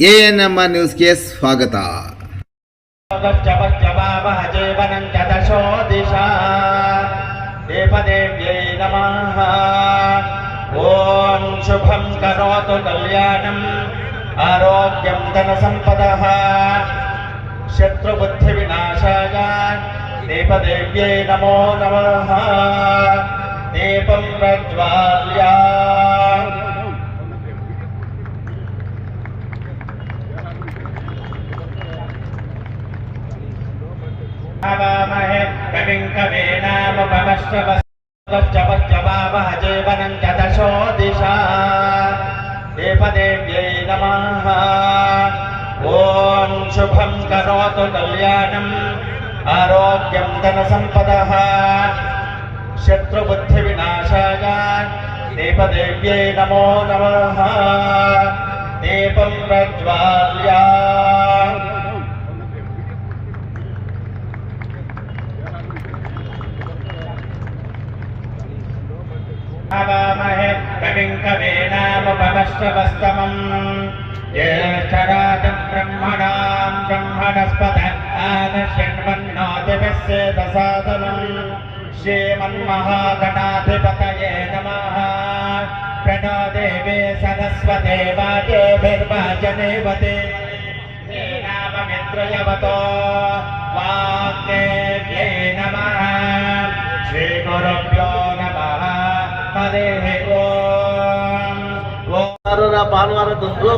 ANM ನ್ಯೂಸ್ಗೆ ಸ್ವಾಗತ. ದೇವದೇವ್ಯೈ ನಮಃ. ಓಂ ಶುಭಂ ಕರೋತು ಕಲ್ಯಾಣಂ ಆರೋಗ್ಯಂ ಧನ ಸಂಪದಃ ಶತ್ರುಬುದ್ಧಿ ವಿನಾಶಾಯ ದೇವದೇವ್ಯೈ ನಮೋ ನಮಃ. ದೀಪಂ ಪ್ರಜ್ವಾಲ್ಯ कविं कवीनामुपमश्रवश्चवश्चवावह जीवनं च दशो दिशा. देवदेव्यै नमः. ॐ शुभं करोतु कल्याणम् आरोग्यं धनसम्पदः शत्रुबुद्धिविनाशाय देवदेव्यै नमो नमः. दीपं प्रज्वाल्य कविं कवीनामुपमश्रवस्तमम् ज्येष्ठराजं ब्रह्मणां ब्रह्मणस्पत आनश्यन्वन्नोतिभिस्सेदसादनम्. श्रीमन्महागणाधिपतये नमः. प्रणो देवी सरस्वती वाजेभिर्वाजनेवते नाममित्रयवतो वाग्देव्यै नमः. श्रीगुरुभ्यो नमः. ಭಾನುವಾರದಂದು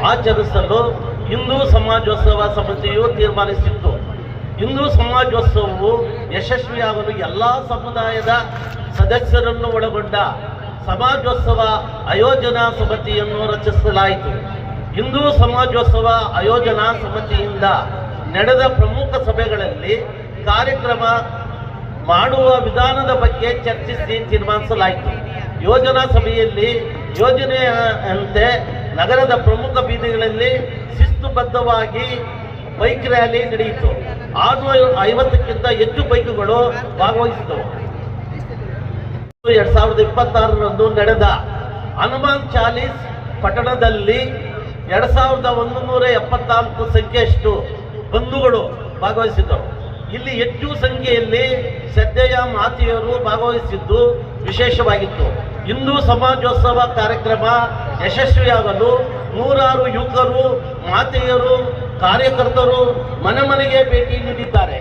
ಆಚರಿಸಲು ಹಿಂದೂ ಸಮಾಜೋತ್ಸವ ಸಮಿತಿಯು ತೀರ್ಮಾನಿಸಿತ್ತು. ಹಿಂದೂ ಸಮಾಜೋತ್ಸವವು ಯಶಸ್ವಿಯಾಗಲು ಎಲ್ಲ ಸಮುದಾಯದ ಸದಸ್ಯರನ್ನು ಒಳಗೊಂಡ ಸಮಾಜೋತ್ಸವ ಆಯೋಜನಾ ಸಮಿತಿಯನ್ನು ರಚಿಸಲಾಯಿತು. ಹಿಂದೂ ಸಮಾಜೋತ್ಸವ ಆಯೋಜನಾ ಸಮಿತಿಯಿಂದ ನಡೆದ ಪ್ರಮುಖ ಸಭೆಗಳಲ್ಲಿ ಕಾರ್ಯಕ್ರಮ ಮಾಡುವ ವಿಧಾನದ ಬಗ್ಗೆ ಚರ್ಚಿಸಿ ತೀರ್ಮಾನಿಸಲಾಯಿತು. ಯೋಜನಾ ಸಭೆಯಲ್ಲಿ ಯೋಜನೆಯಂತೆ ನಗರದ ಪ್ರಮುಖ ಬೀದಿಗಳಲ್ಲಿ ಶಿಸ್ತುಬದ್ಧವಾಗಿ ಬೈಕ್ ರ್ಯಾಲಿ ನಡೆಯಿತು. 650ಕ್ಕಿಂತ ಹೆಚ್ಚು ಬೈಕ್ಗಳು ಭಾಗವಹಿಸಿದವು. 2026ರಂದು ನಡೆದ ಹನುಮಾನ್ ಚಾಲೀಸ್ ಪಟ್ಟಣದಲ್ಲಿ 2174 ಸಂಖ್ಯೆಯಷ್ಟು ಬಂಧುಗಳು ಭಾಗವಹಿಸಿದ್ದರು. ಇಲ್ಲಿ ಹೆಚ್ಚು ಸಂಖ್ಯೆಯಲ್ಲಿ ಶ್ರದ್ಧೆಯ ಮಾತೆಯರು ಭಾಗವಹಿಸಿದ್ದು ವಿಶೇಷವಾಗಿತ್ತು. ಹಿಂದೂ ಸಮಾಜೋತ್ಸವ ಕಾರ್ಯಕ್ರಮ ಯಶಸ್ವಿಯಾಗಲು 100 ಯುವಕರು, ಮಾತೆಯರು, ಕಾರ್ಯಕರ್ತರು ಮನೆ ಮನೆಗೆ ಭೇಟಿ ನೀಡಿದ್ದಾರೆ.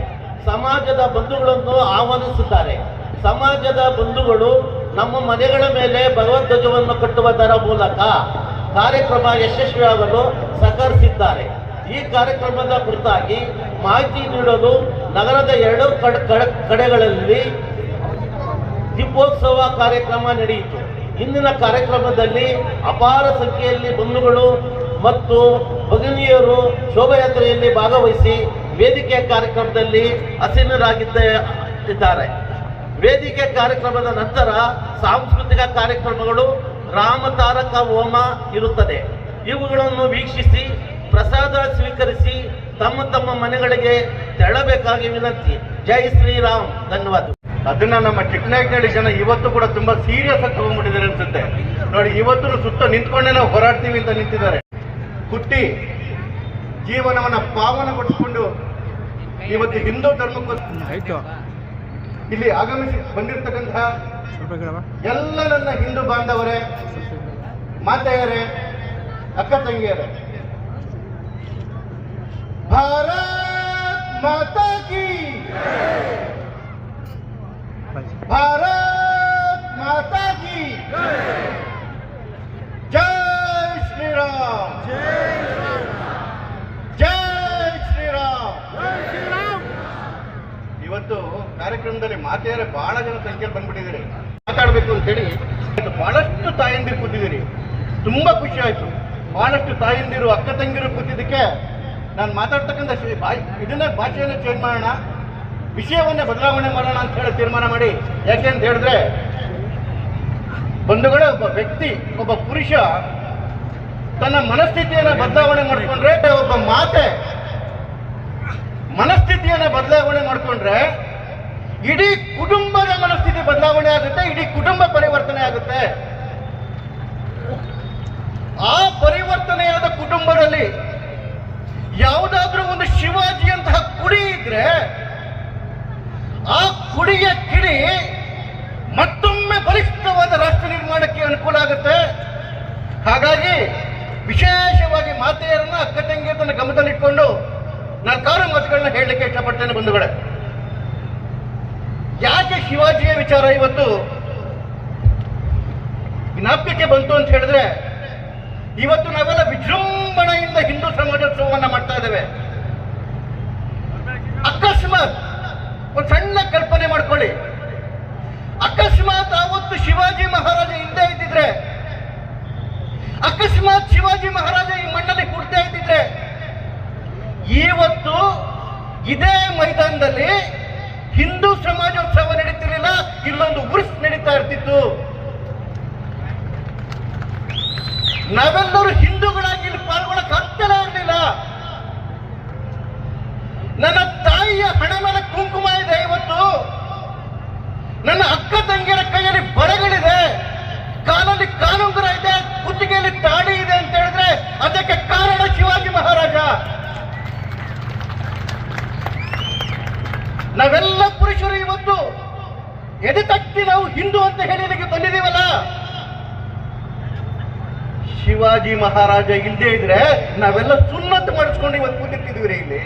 ಸಮಾಜದ ಬಂಧುಗಳನ್ನು ಆಹ್ವಾನಿಸಿದ್ದಾರೆ. ಸಮಾಜದ ಬಂಧುಗಳು ನಮ್ಮ ಮನೆಗಳ ಮೇಲೆ ಭಗವದ್ಧ್ವಜವನ್ನು ಕಟ್ಟುವುದರ ಮೂಲಕ ಕಾರ್ಯಕ್ರಮ ಯಶಸ್ವಿಯಾಗಲು ಸಹಕರಿಸಿದ್ದಾರೆ. ಈ ಕಾರ್ಯಕ್ರಮದ ಕುರಿತಾಗಿ ಮಾಹಿತಿ ನೀಡಲು ನಗರದ 2 ಕಡೆಗಳಲ್ಲಿ ದೀಪೋತ್ಸವ ಕಾರ್ಯಕ್ರಮ ನಡೆಯಿತು. ಇಂದಿನ ಕಾರ್ಯಕ್ರಮದಲ್ಲಿ ಅಪಾರ ಸಂಖ್ಯೆಯಲ್ಲಿ ಬಂಧುಗಳು ಮತ್ತು ಭಗಿನಿಯರು ಶೋಭಾಯಾತ್ರೆಯಲ್ಲಿ ಭಾಗವಹಿಸಿ ವೇದಿಕೆ ಕಾರ್ಯಕ್ರಮದಲ್ಲಿ ಹಸೀನರಾಗಿದ್ದಾರೆ. ವೇದಿಕೆ ಕಾರ್ಯಕ್ರಮದ ನಂತರ ಸಾಂಸ್ಕೃತಿಕ ಕಾರ್ಯಕ್ರಮಗಳು, ರಾಮತಾರಕ ಹೋಮ ಇರುತ್ತದೆ. ಇವುಗಳನ್ನು ವೀಕ್ಷಿಸಿ ಪ್ರಸಾದ ಸ್ವೀಕರಿಸಿ ತಮ್ಮ ತಮ್ಮ ಮನೆಗಳಿಗೆ ತೆರಳಬೇಕಾಗಿ ವಿನಂತಿ. ಜೈ ಶ್ರೀರಾಮ್. ಧನ್ಯವಾದ. ಅದನ್ನ ನಮ್ಮ ಚಿಕ್ಕನಾಯಕನಹಳ್ಳಿ ಜನ ಇವತ್ತು ಕೂಡ ತುಂಬಾ ಸೀರಿಯಸ್ ಆಗಿ ತಗೊಂಡ್ಬಿಟ್ಟಿದ್ದಾರೆ ಅನ್ಸುತ್ತೆ. ನೋಡಿ, ಇವತ್ತು ಸುತ್ತ ನಿಂತ್ಕೊಂಡೇ ನಾವು ಹೋರಾಡ್ತೀವಿ ಅಂತ ನಿಂತಿದ್ದಾರೆ. ಹುಟ್ಟಿ ಜೀವನವನ್ನ ಪಾವನಗೊಳಿಸಿಕೊಂಡು ಇವತ್ತು ಹಿಂದೂ ಧರ್ಮಕ್ಕೂ ಇಲ್ಲಿ ಆಗಮಿಸಿ ಬಂದಿರತಕ್ಕಂತಹ ಎಲ್ಲ ನನ್ನ ಹಿಂದೂ ಬಾಂಧವರೇ, ಮಾತೆಯರೇ, ಅಕ್ಕ ತಂಗಿಯರೇ, ಭಾರತ್ ಮಾತಾ ಕಿ ಭಾರತ್ ಮಾತಾ ಕಿ ಜೈ ಶ್ರೀರಾಮ್. ಜೈ ಶ್ರೀರಾಮ್. ಇವತ್ತು ಕಾರ್ಯಕ್ರಮದಲ್ಲಿ ಮಾತೆಯರೇ ಬಹಳ ಜನ ಸಂಖ್ಯೆಯಲ್ಲಿ ಬಂದ್ಬಿಟ್ಟಿದ್ದೀರಿ. ಮಾತಾಡಬೇಕು ಅಂತ ಹೇಳಿ ಬಹಳಷ್ಟು ತಾಯಂದಿರು ಕೂತಿದ್ದೀರಿ. ತುಂಬಾ ಖುಷಿ ಆಯ್ತು. ಬಹಳಷ್ಟು ತಾಯಂದಿರು, ಅಕ್ಕ ತಂಗಿರು ಕೂತಿದ್ದಕ್ಕೆ ನಾನು ಮಾತಾಡ್ತಕ್ಕಂಥ ಇದನ್ನೇ ಭಾಷೆಯನ್ನೇ ಚೇಂಜ್ ಮಾಡೋಣ, ವಿಷಯವನ್ನೇ ಬದಲಾವಣೆ ಮಾಡೋಣ ಅಂತ ಹೇಳಿ ತೀರ್ಮಾನ ಮಾಡಿ. ಯಾಕೆ ಅಂತ ಹೇಳಿದ್ರೆ, ಬಂಧುಗಳೇ, ಒಬ್ಬ ವ್ಯಕ್ತಿ, ಒಬ್ಬ ಪುರುಷ ತನ್ನ ಮನಸ್ಥಿತಿಯನ್ನು ಬದಲಾವಣೆ ಮಾಡಿಕೊಂಡ್ರೆ, ಒಬ್ಬ ಮಾತೆ ಮನಸ್ಥಿತಿಯನ್ನು ಬದಲಾವಣೆ ಮಾಡಿಕೊಂಡ್ರೆ ಇಡೀ ಕುಟುಂಬದ ಮನಸ್ಥಿತಿ ಬದಲಾವಣೆ ಆಗುತ್ತೆ, ಇಡೀ ಕುಟುಂಬ ಪರಿವರ್ತನೆ ಆಗುತ್ತೆ. ಆ ಪರಿವರ್ತನೆಯಾದ ಕುಟುಂಬದಲ್ಲಿ ಯಾವುದಾದ್ರೂ ಒಂದು ಶಿವಾಜಿಯಂತಹ ಕುಡಿ ಇದ್ರೆ ಆ ಕುಡಿಯ ಕಿಡಿ ಮತ್ತೊಮ್ಮೆ ಬಲಿಷ್ಠವಾದ ರಾಷ್ಟ್ರ ನಿರ್ಮಾಣಕ್ಕೆ ಅನುಕೂಲ ಆಗುತ್ತೆ. ಹಾಗಾಗಿ ವಿಶೇಷವಾಗಿ ಮಾತೆಯರನ್ನ ಅಕ್ಕ ತಂಗಿಯರನ್ನ ಗಮನದಲ್ಲಿಟ್ಕೊಂಡು ನಾನು ಕಾರು ಮಾತುಗಳನ್ನ ಹೇಳಲಿಕ್ಕೆ ಇಷ್ಟಪಡ್ತೇನೆ ಬಂಧುಗಳೇ. ಯಾಕೆ ಶಿವಾಜಿಯ ವಿಚಾರ ಇವತ್ತು ಜ್ಞಾಪಕಕ್ಕೆ ಬಂತು ಅಂತ ಹೇಳಿದ್ರೆ, ಇವತ್ತು ನಾವೆಲ್ಲ ವಿಜೃಂಭಣೆಯಿಂದ ಹಿಂದೂ ಸಮಾಜೋತ್ಸವವನ್ನ ಮಾಡ್ತಾ ಇದ್ದೇವೆ. ಅಕಸ್ಮಾತ್ ಒಂದು ಸಣ್ಣ ಕಲ್ಪನೆ ಮಾಡ್ಕೊಳ್ಳಿ, ಅಕಸ್ಮಾತ್ ಆವತ್ತು ಶಿವಾಜಿ ಮಹಾರಾಜ ಹಿಂದೆ ಇದ್ದಿದ್ರೆ, ಅಕಸ್ಮಾತ್ ಶಿವಾಜಿ ಮಹಾರಾಜ ಈ ಮಣ್ಣಲ್ಲಿ ಹುಡ್ತಾ ಇದ್ದಿದ್ರೆ, ಇವತ್ತು ಇದೇ ಮೈದಾನದಲ್ಲಿ ಹಿಂದೂ ಸಮಾಜೋತ್ಸವ ನಡೀತಿರ್ಲಿಲ್ಲ, ಇಲ್ಲೊಂದು ಉರ್ಸ್ ನಡೀತಾ ಇರ್ತಿತ್ತು. ನಾವೆಲ್ಲರೂ ಹಿಂದೂಗಳಾಗಿ ಇಲ್ಲಿ ಪಾಲ್ಗೊಳ್ಳಕ್ ಆಗ್ತಾನೆ ಇರಲಿಲ್ಲ. ನನ್ನ ತಾಯಿಯ ಹಣೆ ಮೇಲೆ ಕುಂಕುಮ ಇದೆ ಇವತ್ತು, ನನ್ನ ಅಕ್ಕ ತಂಗಿಯರ ಕೈಯಲ್ಲಿ ಬಳೆಗಳಿದೆ, ಕಾಲಲ್ಲಿ ಕಾಲುಂಗುರ ಇದೆ, ಕುತ್ತಿಗೆಯಲ್ಲಿ ತಾಳಿ ಇದೆ ಅಂತ ಹೇಳಿದ್ರೆ ಅದಕ್ಕೆ ಕಾರಣ ಶಿವಾಜಿ ಮಹಾರಾಜ. ನಾವೆಲ್ಲ ಪುರುಷರು ಇವತ್ತು ಎದೆ ತಟ್ಟಿ ನಾವು ಹಿಂದೂ ಅಂತ ಹೇಳಿಲಿಕ್ಕೆ ಬಂದಿದ್ದೀವಲ್ಲ, ಶಿವಾಜಿ ಮಹಾರಾಜ ಇಲ್ಲದೆ ಇದ್ರೆ ನಾವೆಲ್ಲ ಸುನ್ನತ್ ಮಾಡಿಸ್ಕೊಂಡು ಇವತ್ತು ಕೂತಿರ್ತಿದ್ವಿ ಇಲ್ಲಿ.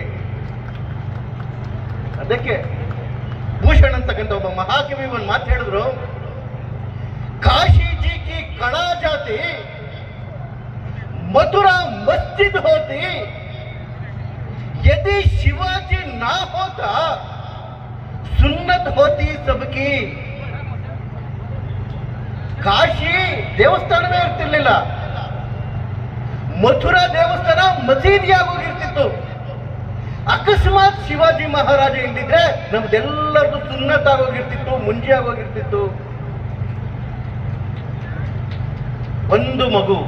ಅದಕ್ಕೆ ಭೂಷಣ್ ಅಂತಕ್ಕಂಥ ಒಬ್ಬ ಮಹಾಕವಿ ಒಂದು ಮಾತು ಹೇಳಿದ್ರು, ಕಾಶಿಜಿ ಕಿ ಕಡಾ ಜಾತಿ ಮಥುರಾ ಮಸ್ಜಿದ್ ಹೋತಿ, ಯದಿ ಶಿವಾಜಿ ನಾ ಹೋತಾ ಸುನ್ನತ್ ಹೋತಿ ಸಬ್ಕಿ. ಕಾಶಿ ದೇವಸ್ಥಾನವೇ ಇರ್ತಿರ್ಲಿಲ್ಲ, ಮಥುರಾ ದೇವಸ್ಥಾನ ಮಸೀದಿಯಾಗೋಗಿರ್ತಿತ್ತು. ಅಕಸ್ಮಾತ್ ಶಿವಾಜಿ ಮಹಾರಾಜ ಇಲ್ಲಿದ್ರೆ ನಮ್ದೆಲ್ಲರದು ಸುನ್ನತ್ ಆಗೋಗಿರ್ತಿತ್ತು, ಮುಂಜಿ ಆಗೋಗಿರ್ತಿತ್ತು. ಒಂದು ಮಗು,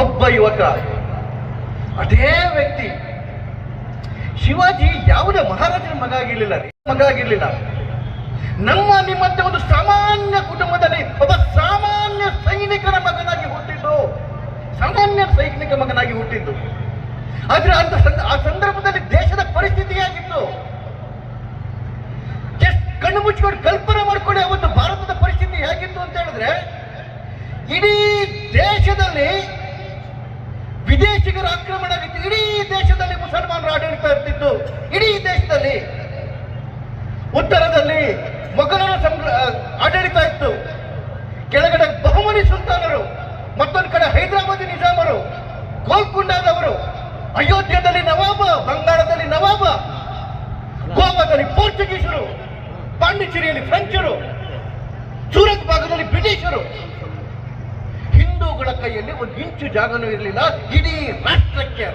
ಒಬ್ಬ ಯುವಕ, ಅದೇ ವ್ಯಕ್ತಿ. ಶಿವಾಜಿ ಯಾವುದೇ ಮಹಾರಾಜನ ಮಗ ಆಗಿರ್ಲಿಲ್ಲ. ನಮ್ಮ ನಿಮ್ಮಂತೆ ಒಂದು ಸಾಮಾನ್ಯ ಕುಟುಂಬದಲ್ಲಿ ಒಬ್ಬ ಸಾಮಾನ್ಯ ಸೈನಿಕನ ಮಗನಾಗಿ ಹುಟ್ಟಿದ್ದು, ಸಾಮಾನ್ಯ ಸೈನಿಕ ಮಗನಾಗಿ ಹುಟ್ಟಿದ್ದು. ಆದ್ರೆ ಆ ಸಂದರ್ಭದಲ್ಲಿ ದೇಶದ ಪರಿಸ್ಥಿತಿ ಆಗಿತ್ತು. ಕಣ್ಣು ಮುಚ್ಚಿಕೊಂಡು ಕಲ್ಪನೆ ಮಾಡ್ಕೊಳ್ಳಿ ಅವತ್ತು ಭಾರತದ ಪರಿಸ್ಥಿತಿ ಹೇಗಿತ್ತು ಅಂತ ಹೇಳಿದ್ರೆ, ಇಡೀ ದೇಶದಲ್ಲಿ ವಿದೇಶಿಗರ ಆಕ್ರಮಣ ಆಗಿತ್ತು, ಇಡೀ ದೇಶದಲ್ಲಿ ಮುಸಲ್ಮಾನರು ಆಡಳಿತ ಇರ್ತಿತ್ತು, ಇಡೀ ದೇಶದಲ್ಲಿ. ಉತ್ತರದಲ್ಲಿ ಮೊಘಲರ ಆಡಳಿತ ಇತ್ತು, ಕೆಳಗಡೆ ಬಹುಮನಿ ಸುಲ್ತಾನರು, ಮತ್ತೊಂದು ಕಡೆ ಹೈದರಾಬಾದಿ ನಿಜಾಮರು, ಗೋಲ್ಕೊಂಡದವರು, ಅಯೋಧ್ಯೆಯಲ್ಲಿ ನವಾಬ, ಬಂಗಾಳದಲ್ಲಿ ನವಾಬ, ಗೋವಾದಲ್ಲಿ ಪೋರ್ಚುಗೀಸರು, ಪಾಂಡಿಚೇರಿಯಲ್ಲಿ ಫ್ರೆಂಚರು, ಸೂರತ್ ಭಾಗದಲ್ಲಿ ಬ್ರಿಟಿಷರು. ಹಿಂದೂಗಳ ಕೈಯಲ್ಲಿ ಒಂದು ಇಂಚು ಜಾಗನೂ ಇರಲಿಲ್ಲ. ಇಡೀ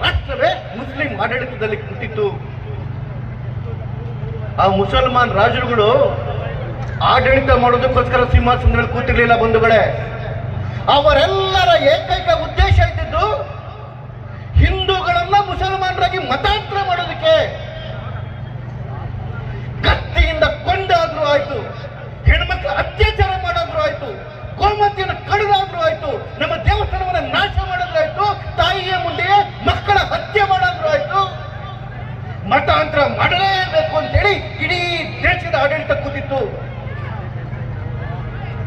ರಾಷ್ಟ್ರವೇ ಮುಸ್ಲಿಂ ಆಡಳಿತದಲ್ಲಿ ಕೂತಿತ್ತು. ಆ ಮುಸಲ್ಮಾನ್ ರಾಜರುಗಳು ಆಡಳಿತ ಮಾಡೋದಕ್ಕೋಸ್ಕರ ಸಿಂಹಾಸನದಲ್ಲಿ ಕೂತಿರ್ಲಿಲ್ಲ ಬಂಧುಗಳೇ. ಅವರೆಲ್ಲರ ಏಕೈಕ ಉದ್ದೇಶ ಇದ್ದಿದ್ದು ಹಿಂದೂಗಳನ್ನ ಮುಸಲ್ಮಾನರಾಗಿ ಮತಾಂತರ ಮಾಡೋದಕ್ಕೆ. ಕತ್ತಿಯಿಂದ ಕೊಂಡಾದ್ರೂ ಆಯ್ತು, ಹೆಣ್ಮಕ್ಳ ಅತ್ಯಾಚಾರ ಮಾಡೋದ್ರೂ ಆಯ್ತು, ಗೋಮತಿಯನ್ನು ಕಡಿದಾದ್ರೂ ಆಯ್ತು, ನಮ್ಮ ದೇವಸ್ಥಾನವನ್ನ ನಾಶ ಮಾಡೋದ್ರೂ ಆಯ್ತು, ತಾಯಿಯ ಮುಂದೆ ಮಕ್ಕಳ ಹತ್ಯೆ ಮಾಡೋದ್ರೂ ಆಯ್ತು, ಮತಾಂತರ ಮಾಡಲೇಬೇಕು ಅಂತೇಳಿ ಇಡೀ ದೇಶದ ಆಡಳಿತ ಕೂತಿತ್ತು.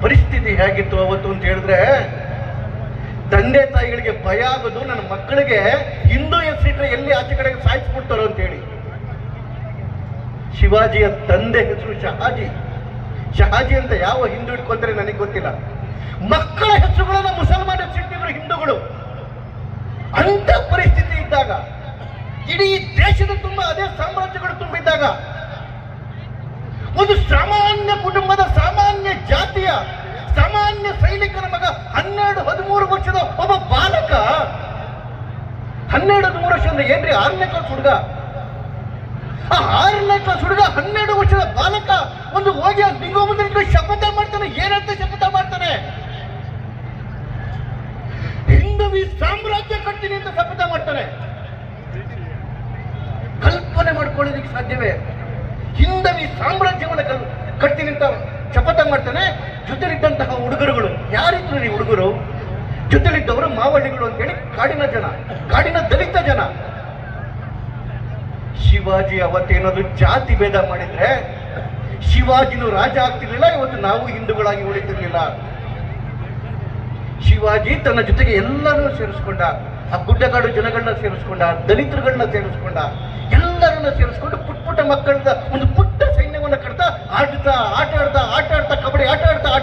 ಪರಿಸ್ಥಿತಿ ಹೇಗಿತ್ತು ಅವತ್ತು ಅಂತ ಹೇಳಿದ್ರೆ, ತಂದೆ ತಾಯಿಗಳಿಗೆ ಭಯ ಆಗೋದು ನನ್ನ ಮಕ್ಕಳಿಗೆ ಹಿಂದೂ ಹೆಸರಿಟ್ರೆ ಎಲ್ಲಿ ಆಚೆ ಕಡೆಗೆ ಸಾಯಿಸ್ಬಿಡ್ತಾರೋ ಅಂತ ಹೇಳಿ. ಶಿವಾಜಿಯ ತಂದೆ ಹೆಸರು ಶಹಾಜಿ ಅಂತ ಯಾವ ಹಿಂದೂ ಇಟ್ಕೊಂತಾರೆ ನನಗೆ ಗೊತ್ತಿಲ್ಲ. ಮಕ್ಕಳ ಹೆಸರುಗಳನ್ನ ಮುಸಲ್ಮಾನ ಹೆಸರಿಟ್ಟಿದ್ರು ಹಿಂದೂಗಳು. ಅಂತ ಪರಿಸ್ಥಿತಿ ಇದ್ದಾಗ, ಇಡೀ ದೇಶದ ತುಂಬ ಅದೇ ಸಾಮ್ರಾಜ್ಯಗಳು ತುಂಬಿದ್ದಾಗ, ಒಂದು ಸಾಮಾನ್ಯ ಕುಟುಂಬದ ಸಾಮಾನ್ಯ ಜಾತಿಯ ಸಾಮಾನ್ಯ ಸೈನಿಕನ ಮಗ 12-13 ವರ್ಷದ ಒಬ್ಬ ಬಾಲಕ, 12-13 ವರ್ಷ ಅಂದ್ರೆ ಏನ್ರಿ, 6ನೇ ಕ್ಲಾಸ್ ಹುಡುಗ. ಆ 6ನೇ ಕ್ಲಾಸ್ ಹುಡುಗ 12 ವರ್ಷದ ಬಾಲಕ ಒಂದು ಹೋಗಿ ನಿಂಗೋಮಂದ್ರೆ ಶಪಥ ಮಾಡ್ತಾನೆ. ಏನಂತ ಶಪಥ ಮಾಡ್ತಾನೆ? ಹಿಂದವಿ ಸಾಮ್ರಾಜ್ಯ ಕಟ್ತೀನಿ ಅಂತ ಶಪಥ ಮಾಡ್ತಾನೆ. ಕಲ್ಪನೆ ಮಾಡ್ಕೊಳ್ಳೋದಕ್ಕೆ ಸಾಧ್ಯವೇ? ಹಿಂದವಿ ಸಾಮ್ರಾಜ್ಯವನ್ನು ಕಟ್ತೀನಿ ಅಂತ ಶಪಥ ಮಾಡ್ತಾನೆ. ಜೊತೆಲಿದ್ದಂತಹ ಹುಡುಗರುಗಳು ಯಾರಿದ್ರು? ಹುಡುಗರು ಜೊತೆಲಿದ್ದವರು ಮಾವಳ್ಳಿಗಳು ಅಂತೇಳಿ ಕಾಡಿನ ಜನ, ಕಾಡಿನ ದಲಿತ ಜನ. ಶಿವಾಜಿ ಅವತ್ತೇನಾದ್ರು ಜಾತಿ ಭೇದ ಮಾಡಿದ್ರೆ ಶಿವಾಜಿನೂ ರಾಜ ಆಗ್ತಿರ್ಲಿಲ್ಲ, ಇವತ್ತು ನಾವು ಹಿಂದೂಗಳಾಗಿ ಉಳಿತಿರ್ಲಿಲ್ಲ. ಶಿವಾಜಿ ತನ್ನ ಜೊತೆಗೆ ಎಲ್ಲರೂ ಸೇರಿಸ್ಕೊಂಡ, ಆ ಗುಡ್ಡಗಾಡು ಜನಗಳನ್ನ ಸೇರಿಸ್ಕೊಂಡ, ದಲಿತರುಗಳನ್ನ ಸೇರಿಸ್ಕೊಂಡ, ಎಲ್ಲರನ್ನ ಸೇರಿಸ್ಕೊಂಡು ಪುಟ್ಟ ಮಕ್ಕಳ ಒಂದು ಪುಟ್ಟ ಸೈನ್ಯವನ್ನ ಕಟ್ತಾ ಆಟ ಆಡ್ತಾ ಕಬಡ್ಡಿ ಆಟ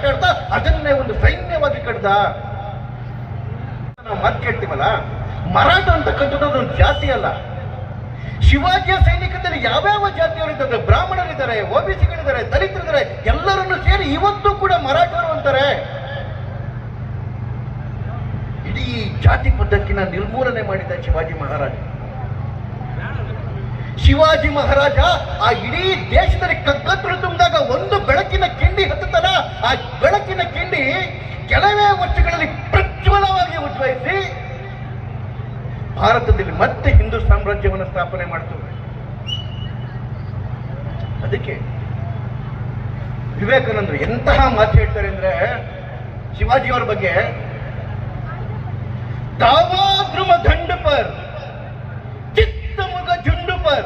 ಆಡ್ತಾ ಅದನ್ನೇ ಒಂದು ಸೈನ್ಯವಾಗಿ ಕಟ್ದ. ನಾವು ಮಾತು ಕೇಳ್ತೀವಲ್ಲ, ಮರಾಠ ಅಂತಕ್ಕಂಥದ್ದು ಒಂದು ಜಾತಿ ಅಲ್ಲ. ಶಿವಾಜಿಯ ಸೈನಿಕದಲ್ಲಿ ಯಾವ್ಯಾವ ಜಾತಿಯವರಿದ್ದಾರೆ, ಬ್ರಾಹ್ಮಣರಿದ್ದಾರೆ, OBCಗಳಿದ್ದಾರೆ, ದಲಿತರಿದ್ದಾರೆ, ಎಲ್ಲರನ್ನು ಸೇರಿ ಇವತ್ತು ಕೂಡ ಮರಾಠರು ಅಂತಾರೆ. ಇಡೀ ಜಾತಿ ಪದ್ಧತಿನ ನಿರ್ಮೂಲನೆ ಮಾಡಿದ ಶಿವಾಜಿ ಮಹಾರಾಜ. ಶಿವಾಜಿ ಮಹಾರಾಜ ಆ ಇಡೀ ದೇಶದಲ್ಲಿ ಕಗ್ಗತ್ತಲು ತುಂಬಿದಾಗ ಒಂದು ಬೆಳಕಿನ ಕಿಂಡಿ ಹತ್ತುತ್ತಲ್ಲ, ಆ ಬೆಳಕಿನ ಕಿಂಡಿ ಕೆಲವೇ ವರ್ಷಗಳಲ್ಲಿ ಪ್ರಜ್ವಲವಾಗಿ ಉಜ್ವಲಿಸಿ ಭಾರತದಲ್ಲಿ ಮತ್ತೆ ಹಿಂದೂ ಸಾಮ್ರಾಜ್ಯವನ್ನು ಸ್ಥಾಪನೆ ಮಾಡ್ತವೆ. ಅದಕ್ಕೆ ವಿವೇಕಾನಂದರು ಎಂತಹ ಮಾತು ಹೇಳ್ತಾರೆ ಅಂದ್ರೆ ಶಿವಾಜಿಯವರ ಬಗ್ಗೆ, दावा द्रुम दंड पर चित्त मुग झुंड पर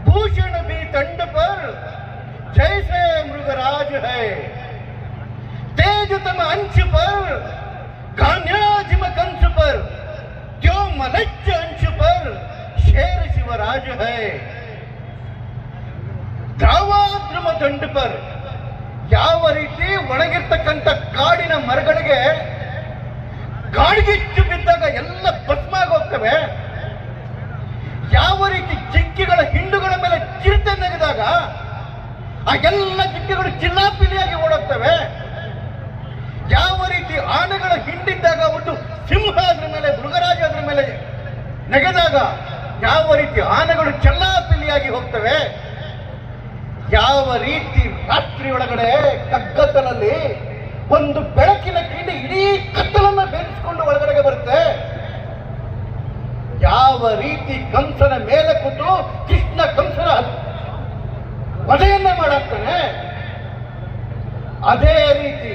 भूषण भी दंड पर जैसे मृगराज है तेज तम अंश पर कान्याजिम कंस पर क्यों मलच्च अंश पर शेर शिवराज है. दावा द्रुम दंड पर ಯಾವ ರೀತಿ ಒಣಗಿರ್ತಕ್ಕಂಥ ಕಾಡಿನ ಮರಗಳಿಗೆ ಗಾಳಿಗಿಚ್ಚು ಬಿದ್ದಾಗ ಎಲ್ಲ ಭಸ್ಮಾಗಿ ಹೋಗ್ತವೆ, ಯಾವ ರೀತಿ ಜಿಂಕೆಗಳ ಹಿಂಡುಗಳ ಮೇಲೆ ಚಿರತೆ ನೆಗೆದಾಗ ಆ ಎಲ್ಲ ಜಿಂಕೆಗಳು ಚಿಲ್ಲಾಪಿಲಿಯಾಗಿ ಓಡೋಗ್ತವೆ, ಯಾವ ರೀತಿ ಆನೆಗಳ ಹಿಂಡಿದ್ದಾಗ ಒಂದು ಸಿಂಹ ಅದ್ರ ಮೇಲೆ, ಮೃಗರಾಜ ಅದ್ರ ಮೇಲೆ ನೆಗೆದಾಗ ಯಾವ ರೀತಿ ಆನೆಗಳು ಚೆಲ್ಲಾಪಿಲಿಯಾಗಿ ಹೋಗ್ತವೆ, ಯಾವ ರೀತಿ ರಾತ್ರಿ ಒಳಗಡೆ ಕಗ್ಗತ್ತಲಲ್ಲಿ ಒಂದು ಬೆಳಕಿನ ಕಿಂಡಿ ಇಡೀ ಕತ್ತಲನ್ನ ಬೇರಿಸಿಕೊಂಡು ಒಳಗಡೆಗೆ ಬರುತ್ತೆ, ಯಾವ ರೀತಿ ಕಂಸನ ಮೇಲೆ ಕೂತು ಕೃಷ್ಣ ಕಂಸನ ವಧೆಯನ್ನ ಮಾಡಾಕ್ತಾನೆ, ಅದೇ ರೀತಿ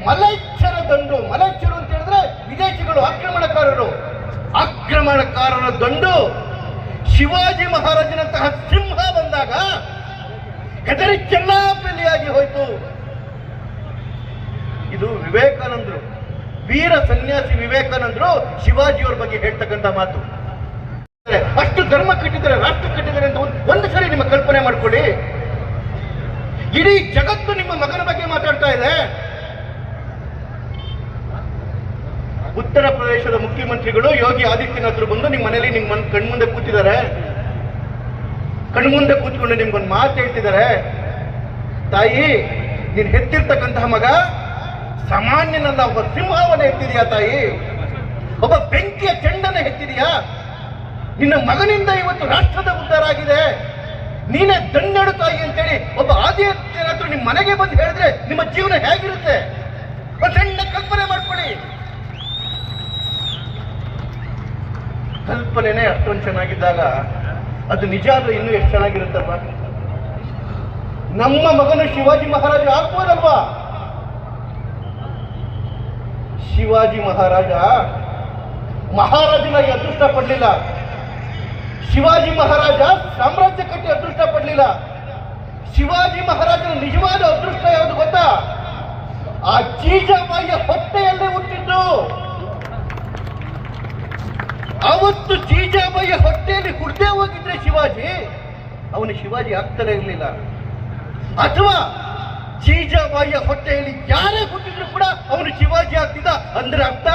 ಮಲೈಚ್ಛರ ದಂಡು. ಮಲೈಚ್ಛರು ಅಂತ ಹೇಳಿದ್ರೆ ವಿದೇಶಿಗಳು, ಆಕ್ರಮಣಕಾರರ ದಂಡು. ಶಿವಾಜಿ ಮಹಾರಾಜನಂತಹ ಸಿಂಹ ಬಂದಾಗ ಹೆದರಿ ಚೆಲ್ಲಾಪಿಲ್ಲಿಯಾಗಿ ಹೋಯಿತು. ಇದು ವಿವೇಕಾನಂದರು, ವೀರ ಸನ್ಯಾಸಿ ವಿವೇಕಾನಂದರು ಶಿವಾಜಿಯವರ ಬಗ್ಗೆ ಹೇಳ್ತಕ್ಕಂಥ ಮಾತು. ಅಷ್ಟು ಧರ್ಮ ಕಟ್ಟಿದ್ದಾರೆ, ರಾಷ್ಟ್ರ ಕಟ್ಟಿದ್ದಾರೆ ಅಂತ ಒಂದು ಸರಿ ನಿಮ್ಮ ಕಲ್ಪನೆ ಮಾಡ್ಕೊಳ್ಳಿ. ಇಡೀ ಜಗತ್ತು ನಿಮ್ಮ ಮಗನ ಬಗ್ಗೆ ಮಾತಾಡ್ತಾ ಇದೆ. ಉತ್ತರ ಪ್ರದೇಶದ ಮುಖ್ಯಮಂತ್ರಿಗಳು ಯೋಗಿ ಆದಿತ್ಯನಾಥರು ಬಂದು ನಿಮ್ಮ ಮನೆಯಲ್ಲಿ ನಿಮ್ಮ ಕಣ್ಮುಂದೆ ಕೂತಿದ್ದಾರೆ. ಕಣ್ಮುಂದೆ ಕೂತ್ಕೊಂಡು ನಿಮ್ಗೊಂದು ಮಾತು ಹೇಳ್ತಿದ್ದಾರೆ, ತಾಯಿ ನೀನು ಹೆತ್ತಿರ್ತಕ್ಕಂತಹ ಮಗ ಸಾಮಾನ್ಯನಲ್ಲ, ಒಬ್ಬ ಸಿಂಹವನ್ನ ಹೆತ್ತಿದೆಯಾ ತಾಯಿ, ಒಬ್ಬ ಬೆಂಕಿಯ ಚೆಂಡನ ಹೆತ್ತಿದೆಯಾ, ನಿನ್ನ ಮಗನಿಂದ ಇವತ್ತು ರಾಷ್ಟ್ರದ ಉದ್ಧಾರ ಆಗಿದೆ, ನೀನೇ ಧನ್ಯಡು ತಾಯಿ ಅಂತೇಳಿ ಒಬ್ಬ ಆದಿತ್ಯನಾಥರು ನಿಮ್ಮ ಮನೆಗೆ ಬಂದು ಹೇಳಿದ್ರೆ ನಿಮ್ಮ ಜೀವನ ಹೇಗಿರುತ್ತೆ? ಒಂದು ಸಣ್ಣ ಕಲ್ಪನೆ ಮಾಡ್ಕೊಳ್ಳಿ. ಕಲ್ಪನೆನೇ ಅಷ್ಟೊಂದು ಚೆನ್ನಾಗಿದ್ದಾಗ ಅದು ನಿಜ ಆದ್ರೆ ಇನ್ನೂ ಎಷ್ಟು ಚೆನ್ನಾಗಿರುತ್ತಲ್ವಾ? ನಮ್ಮ ಮಗನು ಶಿವಾಜಿ ಮಹಾರಾಜ ಆಗ್ಬೋದಲ್ವಾ? ಶಿವಾಜಿ ಮಹಾರಾಜನಾಗಿ ಅದೃಷ್ಟ ಪಡಲಿಲ್ಲ. ಶಿವಾಜಿ ಮಹಾರಾಜ ಸಾಮ್ರಾಜ್ಯ ಕಟ್ಟಿ ಅದೃಷ್ಟ ಪಡಲಿಲ್ಲ. ಶಿವಾಜಿ ಮಹಾರಾಜನ ನಿಜವಾದ ಅದೃಷ್ಟ ಯಾವುದು ಗೊತ್ತಾ? ಆ ಜೀಜಾಬಾಯಿಯ ಹೊಟ್ಟೆಯಲ್ಲೇ ಹುಟ್ಟಿದ್ದು. ಅವತ್ತು ಜೀಜಾಬಾಯಿಯ ಹೊಟ್ಟೆಯಲ್ಲಿ ಹುಡ್ದೇ ಹೋಗಿದ್ರೆ ಅವನು ಶಿವಾಜಿ ಆಗ್ತಾನೆ ಇರಲಿಲ್ಲ. ಅಥವಾ ಜೀಜಾಬಾಯಿಯ ಹೊಟ್ಟೆಯಲ್ಲಿ ಯಾರೇ ಹುಟ್ಟಿದ್ರು ಕೂಡ ಅವನು ಶಿವಾಜಿ ಆಗ್ತಿದ್ದ. ಅಂದ್ರೆ ಅರ್ಥ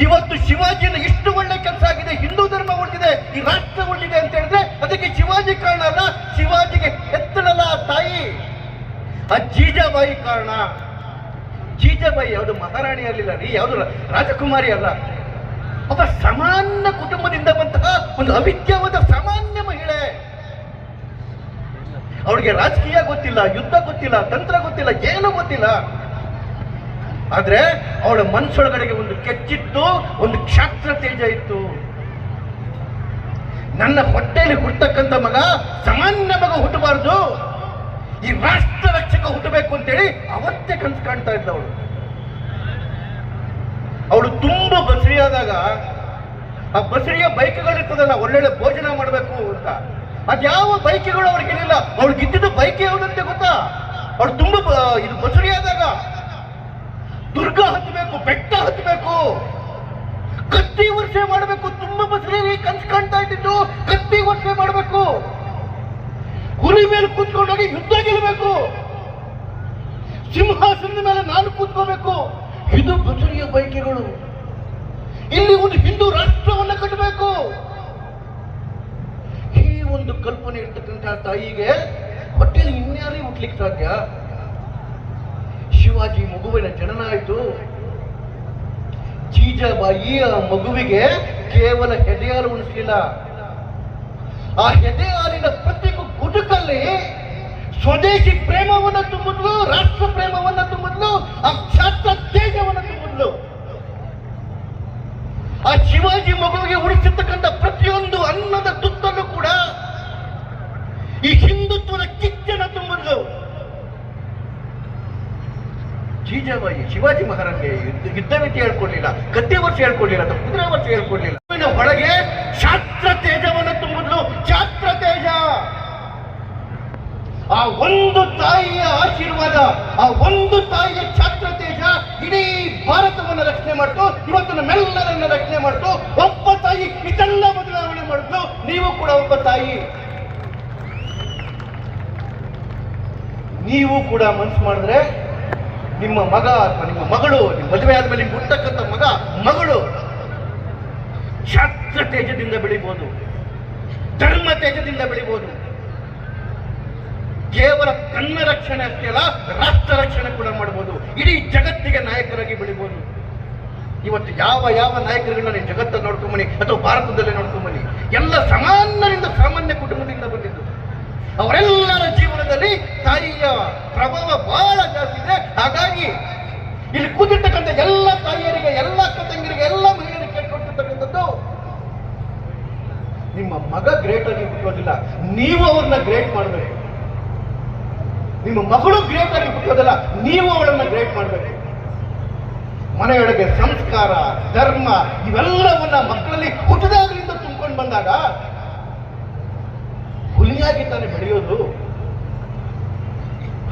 ಇವತ್ತು ಶಿವಾಜಿನ ಇಷ್ಟು ಒಳ್ಳೆ ಕೆಲಸ ಆಗಿದೆ, ಹಿಂದೂ ಧರ್ಮ ಉಳಿದಿದೆ, ಈ ರಾಷ್ಟ್ರ ಉಳಿದಿದೆ ಅಂತ ಹೇಳಿದ್ರೆ ಅದಕ್ಕೆ ಶಿವಾಜಿ ಕಾರಣ ಅಲ್ಲ, ಶಿವಾಜಿಗೆ ಹೆತ್ತಳಲ್ಲ ತಾಯಿ, ಆ ಜೀಜಾಬಾಯಿ ಕಾರಣ. ಜೀಜಾಬಾಯಿ ಯಾವುದು ಮಹಾರಾಣಿ ಅಲ್ಲಿಲ್ಲ ರೀ, ಯಾವುದು ರಾಜಕುಮಾರಿ ಅಲ್ಲ, ಒಬ್ಬ ಸಾಮಾನ್ಯ ಕುಟುಂಬದಿಂದ ಬಂತಹ ಒಂದು ಅವಿದ್ಯಾವಾದ ಸಾಮಾನ್ಯ ಮಹಿಳೆ. ಅವಳಿಗೆ ರಾಜಕೀಯ ಗೊತ್ತಿಲ್ಲ, ಯುದ್ಧ ಗೊತ್ತಿಲ್ಲ, ತಂತ್ರ ಗೊತ್ತಿಲ್ಲ, ಏನು ಗೊತ್ತಿಲ್ಲ. ಆದ್ರೆ ಅವಳ ಮನಸ್ಸೊಳಗಡೆಗೆ ಒಂದು ಕೆಚ್ಚಿತ್ತು, ಒಂದು ಕ್ಷಾತ್ರ ತೇಜ ಇತ್ತು. ನನ್ನ ಹೊಟ್ಟೆಯಲ್ಲಿ ಹುಟ್ಟತಕ್ಕಂಥ ಮಗ ಸಾಮಾನ್ಯ ಮಗ ಹುಟ್ಟಬಾರ್ದು, ಈ ರಾಷ್ಟ್ರ ರಕ್ಷಕ ಹುಟ್ಟಬೇಕು ಅಂತೇಳಿ ಅವತ್ತೇ ಕನಸು ಕಾಣ್ತಾ ಇದ್ದವಳು. ಅವಳು ತುಂಬಾ ಬಸರಿಯಾದಾಗ ಆ ಬಸರಿಯ ಬೈಕ್ಗಳಿರ್ತದಲ್ಲ, ಒಳ್ಳೊಳ್ಳೆ ಭೋಜನ ಮಾಡಬೇಕು ಅಂತ, ಅದ್ಯಾವ ಬೈಕ್ಗಳು ಅವ್ಳಿಗಿರಲಿಲ್ಲ. ಅವಳಿಗಿದ್ದಿದ್ದು ಬೈಕ್ ಯಾವುದಂತೆ ಗೊತ್ತಾ? ಅವಳು ತುಂಬಾ ಇದು ಬಸರಿಯಾದಾಗ ದುರ್ಗ ಹತ್ತಬೇಕು, ಬೆಟ್ಟ ಹತ್ತಬೇಕು, ಕತ್ತಿ ವರ್ಷೆ ಮಾಡಬೇಕು. ತುಂಬಾ ಬಸರಿ ಕನ್ಸು ಕಾಣ್ತಾ ಇದ್ದಿದ್ದು ಕತ್ತಿ ವರ್ಷೆ ಮಾಡಬೇಕು, ಹುಲಿ ಮೇಲೆ ಕೂತ್ಕೊಂಡೋಗಿ ಯುದ್ಧ ಗೆಲ್ಲಬೇಕು, ಸಿಂಹಾಸನದ ಮೇಲೆ ನಾನು ಕೂತ್ಕೋಬೇಕು. ಇದು ಬಸರಿಯ ಬೈಕೆಗಳು. ಇಲ್ಲಿ ಒಂದು ಹಿಂದೂ ರಾಷ್ಟ್ರವನ್ನು ಕಟ್ಟಬೇಕು. ಈ ಒಂದು ಕಲ್ಪನೆ ಇರ್ತಕ್ಕಂತಹ ತಾಯಿಗೆ ಹೊಟ್ಟೆಯಲ್ಲಿ ಇನ್ಯಾರೇ ಹುಟ್ಲಿಕ್ಕೆ ಸಾಧ್ಯ? ಶಿವಾಜಿ ಮಗುವಿನ ಜನನ ಆಯಿತು. ಜೀಜಾಬಾಯಿ ಆ ಮಗುವಿಗೆ ಕೇವಲ ಹೆದೆಹಾಲು ಉಣಿಸಲಿಲ್ಲ. ಆ ಹೆದೆಹಾಲಿನ ಪ್ರತಿಯೊಂದು ಗುಟುಕಲ್ಲಿ ಸ್ವದೇಶಿ ಪ್ರೇಮವನ್ನು ತುಂಬಿದ್ಲು, ರಾಷ್ಟ್ರ ಪ್ರೇಮವನ್ನು ತುಂಬಿದ್ಲು, ಆ ಕ್ಷಾತ್ರ ತೇಜವನ್ನು ತುಂಬಿದ್ಲು. ಆ ಶಿವಾಜಿ ಮಗುವಿಗೆ ಉಳಿಸಿರ್ತಕ್ಕಂಥ ಪ್ರತಿಯೊಂದು ಅನ್ನದ ತುತ್ತನ್ನು ಕೂಡ ಈ ಹಿಂದುತ್ವದ ಕಿಚ್ಚನ ತುಂಬಿದ್ಲು. ಜೀಜಾಬಾಯಿ ಶಿವಾಜಿ ಮಹಾರಾಜ್ಗೆ ಯುದ್ಧ ನೀತಿ ಹೇಳ್ಕೊಡ್ಲಿಲ್ಲ, ಕತ್ತಿ ವರ್ಷ ಹೇಳ್ಕೊಡ್ಲಿಲ್ಲ, ಅಥವಾ ಕುದುರೆ ವರ್ಷ ಹೇಳ್ಕೊಡ್ಲಿಲ್ಲ. ಒಳಗೆ ಛಾತ್ರ ತೇಜವನ್ನು ತುಂಬಿದ್ಲು, ಛಾತ್ರ ತೇಜ. ಆ ಒಂದು ತಾಯಿಯ ಆಶೀರ್ವಾದ, ಆ ಒಂದು ತಾಯಿಯ ಛಾತ್ರ ತೇಜ ಇಡೀ ಭಾರತವನ್ನು ರಕ್ಷಣೆ ಮಾಡ್ತು. ಇವತ್ತು ನಮ್ಮೆಲ್ಲರನ್ನ ರಕ್ಷಣೆ ಮಾಡ್ತು. ಒಬ್ಬ ತಾಯಿ ಇದೆಲ್ಲ ಬದಲಾವಣೆ ಮಾಡಿದ್ಲು. ನೀವು ಕೂಡ ಒಬ್ಬ ತಾಯಿ. ನೀವು ಕೂಡ ಮನಸ್ಸು ಮಾಡಿದ್ರೆ ನಿಮ್ಮ ಮಗ ಅಥವಾ ನಿಮ್ಮ ಮಗಳು, ನಿಮ್ಮ ಮದುವೆ ಆದ್ಮೇಲೆ ನಿಮ್ಗೆ ಹುಟ್ಟಕ್ಕಂಥ ಮಗಳು ಛಾತ್ರ ತೇಜದಿಂದ ಬೆಳಿಬಹುದು, ಧರ್ಮ ತೇಜದಿಂದ ಬೆಳಿಬಹುದು. ಕೇವಲ ತನ್ನ ರಕ್ಷಣೆ ಅಷ್ಟೇ ಅಲ್ಲ, ರಾಷ್ಟ್ರ ರಕ್ಷಣೆ ಕೂಡ ಮಾಡಬಹುದು. ಇಡೀ ಜಗತ್ತಿಗೆ ನಾಯಕರಾಗಿ ಬೆಳಿಬಹುದು. ಇವತ್ತು ಯಾವ ಯಾವ ನಾಯಕರುಗಳನ್ನ ನೀವು ಜಗತ್ತನ್ನು ನೋಡ್ಕೊಂಬನಿ ಅಥವಾ ಭಾರತದಲ್ಲೇ ನೋಡ್ಕೊಂಬನಿ, ಎಲ್ಲ ಸಾಮಾನ್ಯರಿಂದ ಸಾಮಾನ್ಯ ಕುಟುಂಬದಿಂದ ಬಂದಿದ್ದು. ಅವರೆಲ್ಲರ ಜೀವನದಲ್ಲಿ ತಾಯಿಯ ಪ್ರಭಾವ ಬಹಳ ಜಾಸ್ತಿ ಇದೆ. ಹಾಗಾಗಿ ಇಲ್ಲಿ ಕೂತಿರ್ತಕ್ಕಂಥ ಎಲ್ಲ ತಾಯಿಯರಿಗೆ, ಎಲ್ಲ ಅಕ್ಕ ತಂಗಿಯರಿಗೆ, ಎಲ್ಲ ಮಹಿಳೆಯರಿಗೆ ಕೇಳ್ಕೊಳ್ತಿರ್ತಕ್ಕಂಥದ್ದು, ನಿಮ್ಮ ಮಗ ಗ್ರೇಟ್ ಆಗಿ ಹುಟ್ಟೋದಿಲ್ಲ, ನೀವು ಅವ್ರನ್ನ ಗ್ರೇಟ್ ಮಾಡಬೇಕು. ನಿಮ್ಮ ಮಗಳು ಗ್ರೇಟ್ ಆಗಿ ಹುಟ್ಟೋದಿಲ್ಲ, ನೀವು ಅವಳನ್ನ ಗ್ರೇಟ್ ಮಾಡಬೇಕು. ಮನೆಯೊಳಗೆ ಸಂಸ್ಕಾರ, ಧರ್ಮ ಇವೆಲ್ಲವನ್ನ ಮಕ್ಕಳಲ್ಲಿ ಹುಟ್ಟದಾಗಲಿಂದ ತುಂಬಿಕೊಂಡು ಬಂದಾಗ ಹುಲಿಯಾಗಿ ತಾನೇ ಬೆಳೆಯೋದು.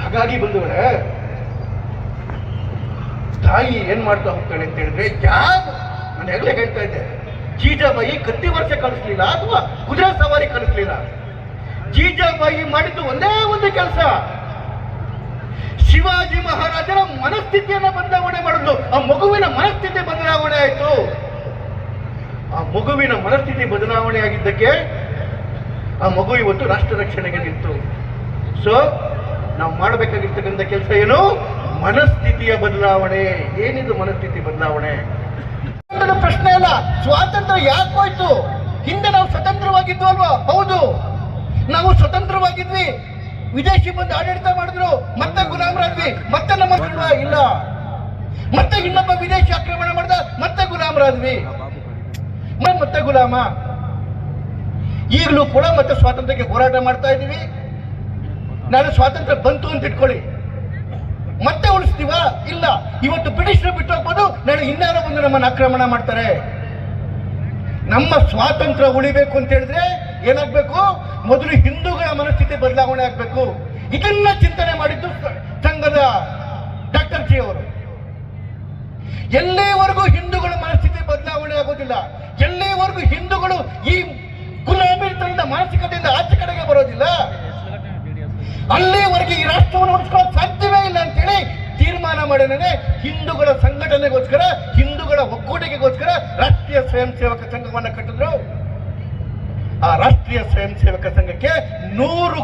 ಹಾಗಾಗಿ ಬಂದವಳೆ ತಾಯಿ ಏನ್ ಮಾಡ್ತಾ ಹೋಗ್ತಾಳೆ ಅಂತ ಹೇಳಿದ್ರೆ, ನಾನು ಹೆಗ್ಲೆ ಹೇಳ್ತಾ ಇದ್ದೆ, ಜೀಜಾಬಾಯಿ ಕತ್ತಿ ವರ್ಷ ಕಲಿಸ್ಲಿಲ್ಲ ಅಥವಾ ಕುದುರೆ ಸವಾರಿ ಕಲಿಸ್ಲಿಲ್ಲ. ಜೀಜಾಬಾಯಿ ಮಾಡಿದ್ದು ಒಂದೇ ಒಂದು ಕೆಲಸ, ಶಿವಾಜಿ ಮಹಾರಾಜರ ಮನಸ್ಥಿತಿಯನ್ನ ಬದಲಾವಣೆ ಮಾಡಿದ್ಲು. ಆ ಮಗುವಿನ ಮನಸ್ಥಿತಿ ಬದಲಾವಣೆ ಆಯಿತು. ಆ ಮಗುವಿನ ಮನಸ್ಥಿತಿ ಬದಲಾವಣೆ ಆಗಿದ್ದಕ್ಕೆ ಆ ಮಗು ಇವತ್ತು ರಾಷ್ಟ್ರ ರಕ್ಷಣೆಗೆ ನಿಂತು. ಸೊ ನಾವು ಮಾಡಬೇಕಾಗಿರ್ತಕ್ಕಂಥ ಕೆಲಸ ಏನು? ಮನಸ್ಥಿತಿಯ ಬದಲಾವಣೆ. ಏನಿದು ಮನಸ್ಥಿತಿ ಬದಲಾವಣೆ? ಪ್ರಶ್ನೆ ಅಲ್ಲ. ಸ್ವಾತಂತ್ರ್ಯ ಯಾಕೆ ಹೋಯ್ತು? ಹಿಂದೆ ನಾವು ಸ್ವತಂತ್ರವಾಗಿದ್ವು ಅಲ್ವಾ? ಹೌದು, ನಾವು ಸ್ವತಂತ್ರವಾಗಿದ್ವಿ. ವಿದೇಶಿ ಬಂದು ಆಡಳಿತ ಮಾಡಿದ್ರು, ಮತ್ತೆ ಗುಲಾಮರಾದ್ವಿ, ಮತ್ತೆ ನಮ್ಮ ಇಲ್ಲ. ಮತ್ತೆ ಇನ್ನೊಬ್ಬ ವಿದೇಶಿ ಆಕ್ರಮಣ ಮಾಡಿದ, ಮತ್ತೆ ಗುಲಾಮರಾದ್ವಿ, ಮತ್ತೆ ಗುಲಾಮ. ಈಗಲೂ ಕೂಡ ಮತ್ತೆ ಸ್ವಾತಂತ್ರ್ಯಕ್ಕೆ ಹೋರಾಟ ಮಾಡ್ತಾ ಇದ್ದೀವಿ. ನಾನು ಸ್ವಾತಂತ್ರ್ಯ ಬಂತು ಅಂತ ಇಟ್ಕೊಳ್ಳಿ, ಮತ್ತೆ ಉಳಿಸ್ತೀವ? ಇಲ್ಲ. ಇವತ್ತು ಬ್ರಿಟಿಷರು ಬಿಟ್ಟು ಹೋಗ್ಬೋದು, ನಾಳೆ ಇನ್ನಾರೋ ಬಂದು ನಮ್ಮನ್ನು ಆಕ್ರಮಣ ಮಾಡ್ತಾರೆ. ನಮ್ಮ ಸ್ವಾತಂತ್ರ್ಯ ಉಳಿಬೇಕು ಅಂತ ಹೇಳಿದ್ರೆ ಏನಾಗ್ಬೇಕು? ಮೊದಲು ಹಿಂದೂಗಳ ಮನಸ್ಥಿತಿ ಬದಲಾವಣೆ ಆಗ್ಬೇಕು. ಇದನ್ನ ಚಿಂತನೆ ಮಾಡಿದ್ದು ಸಂಘದ ಡಾಕ್ಟರ್ ಜಿ ಅವರು. ಎಲ್ಲಿವರೆಗೂ ಹಿಂದೂಗಳ ಮನಸ್ಥಿತಿ ಬದಲಾವಣೆ ಆಗೋದಿಲ್ಲ, ಎಲ್ಲಿವರೆಗೂ ಹಿಂದೂಗಳು ಈ ಗುಲಾಮಿತನದ ಮಾನಸಿಕತೆಯಿಂದ ಆಚೆ ಕಡೆಗೆ ಬರೋದಿಲ್ಲ, ಅಲ್ಲಿವರೆಗೆ ಈ ರಾಷ್ಟ್ರವನ್ನು ಉಳಿಸ್ಕೊಳ್ಳೋಕೆ ಸಾಧ್ಯವೇ ಇಲ್ಲ ಅಂತೇಳಿ ತೀರ್ಮಾನ ಮಾಡಿದರೆ ಹಿಂದೂಗಳ ಸಂಘಟನೆಗೋಸ್ಕರ, ಹಿಂದೂಗಳ ಒಕ್ಕೂಟಿಗೆಗೋಸ್ಕರ ರಾಷ್ಟ್ರೀಯ ಸ್ವಯಂ ಸೇವಕ ಸಂಘವನ್ನು ಕಟ್ಟಿದ್ರು. ಆ ರಾಷ್ಟ್ರೀಯ ಸ್ವಯಂ ಸೇವಕ ಸಂಘಕ್ಕೆ 100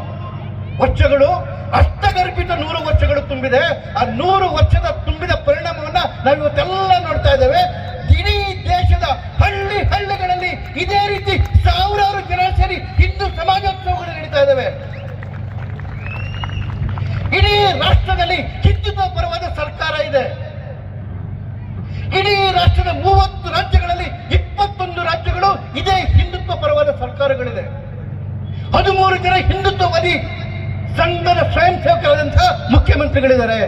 ವರ್ಷಗಳು, ಅಷ್ಟಗರ್ಭಿತ 100 ವರ್ಷಗಳು ತುಂಬಿದೆ. ಆ 100 ವರ್ಷದ ತುಂಬಿದ ಪರಿಣಾಮವನ್ನ ನಾವು ಇವತ್ತೆಲ್ಲ ನೋಡ್ತಾ ಇದ್ದೇವೆ. ಇಡೀ ದೇಶದ ಹಳ್ಳಿ ಹಳ್ಳಿಗಳಲ್ಲಿ ಇದೇ ರೀತಿ ಸಾವಿರಾರು ಜನ ಸೇರಿ ಹಿಂದೂ ಸಮಾಜೋತ್ಸವಗಳು ನಡೀತಾ ಇದ್ದಾವೆ. ಇಡೀ ರಾಷ್ಟ್ರದಲ್ಲಿ ಹಿಂದುತ್ವ ಪರವಾದ ಸರ್ಕಾರ ಇದೆ. ಇಡೀ ರಾಷ್ಟ್ರದ 30 ರಾಜ್ಯಗಳಲ್ಲಿ 21 ರಾಜ್ಯಗಳು ಇದೇ ಹಿಂದುತ್ವ ಪರವಾದ ಸರ್ಕಾರಗಳಿದೆ. 13 ಜನ ಹಿಂದುತ್ವವಾದಿ ಸಂಘದ ಸ್ವಯಂ ಸೇವಕರಾದಂತಹ ಮುಖ್ಯಮಂತ್ರಿಗಳಿದ್ದಾರೆ.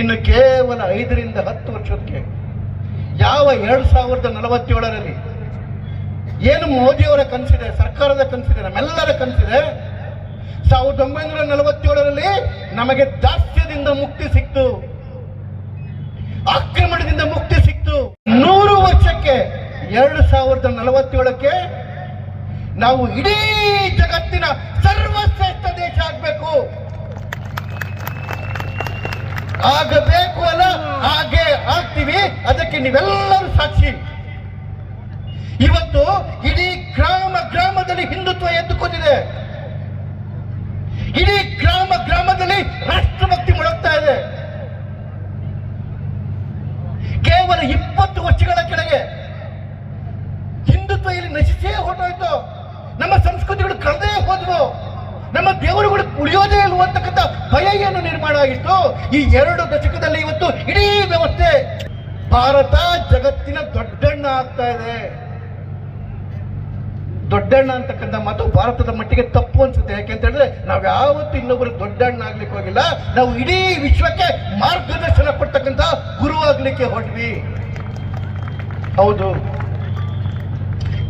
ಇನ್ನು ಕೇವಲ 5ರಿಂದ 10 ವರ್ಷಕ್ಕೆ ಯಾವ 2047ರಲ್ಲಿ ಏನು ಮೋದಿಯವರ ಕನಸಿದೆ, ಸರ್ಕಾರದ ಕನಸಿದೆ, ನಮ್ಮೆಲ್ಲರ ಕನಸಿದೆ. 1947ರಲ್ಲಿ ನಮಗೆ ದಾಸ್ಯದಿಂದ ಮುಕ್ತಿ ಸಿಕ್ತು, ಆಕ್ರಮಣದಿಂದ ಮುಕ್ತಿ ಸಿಕ್ತು. 100 ವರ್ಷಕ್ಕೆ 2047ಕ್ಕೆ ನಾವು ಇಡೀ ಜಗತ್ತಿನ ಸರ್ವಶ್ರೇಷ್ಠ ದೇಶ ಆಗಬೇಕು. ಆಗಬೇಕು ಅಲ್ಲ, ಹಾಗೆ ಆಗ್ತೀವಿ. ಅದಕ್ಕೆ ನೀವೆಲ್ಲರೂ ಸಾಕ್ಷಿ. ಇವತ್ತು ಇಡೀ ಗ್ರಾಮದಲ್ಲಿ ಹಿಂದುತ್ವ ಎದ್ದು ಕೂತಿದೆ. ಇಡೀ ಗ್ರಾಮದಲ್ಲಿ ರಾಷ್ಟ್ರಭಕ್ತಿ ಮೊಳಗ್ತಾ ಇದೆ. ಕೇವಲ 20 ವರ್ಷಗಳ ಕೆಳಗೆ ಹಿಂದುತ್ವ ಇಲ್ಲಿ ನಶಿಸೇ ಹೊರಟೋಯ್ತು. ನಮ್ಮ ಸಂಸ್ಕೃತಿಗಳು ಕಳೆದೇ ಹೋದ್ವು. ನಮ್ಮ ದೇವರುಗಳು ಉಳಿಯೋದೇ ಇಲ್ವಂತಕ್ಕಂಥ ಭಯ ಏನು ನಿರ್ಮಾಣ ಆಗಿತ್ತು. ಈ 2 ದಶಕದಲ್ಲಿ ಇವತ್ತು ಇಡೀ ವ್ಯವಸ್ಥೆ ಭಾರತ ಜಗತ್ತಿನ ದೊಡ್ಡಣ್ಣ ಆಗ್ತಾ ಇದೆ. ದೊಡ್ಡಣ್ಣ ಅಂತಕ್ಕಂಥ ಮಾತು ಭಾರತದ ಮಟ್ಟಿಗೆ ತಪ್ಪು ಅನ್ಸುತ್ತೆ. ಯಾಕೆಂತ ಹೇಳಿದ್ರೆ ನಾವು ಯಾವತ್ತೂ ಇನ್ನೊಬ್ಬರು ದೊಡ್ಡಣ್ಣ ಆಗ್ಲಿಕ್ಕೆ ಹೋಗಿಲ್ಲ. ನಾವು ಇಡೀ ವಿಶ್ವಕ್ಕೆ ಮಾರ್ಗದರ್ಶನ ಕೊಡ್ತಕ್ಕಂಥ ಗುರು ಆಗ್ಲಿಕ್ಕೆ ಹೊರಟ್ವಿ. ಹೌದು,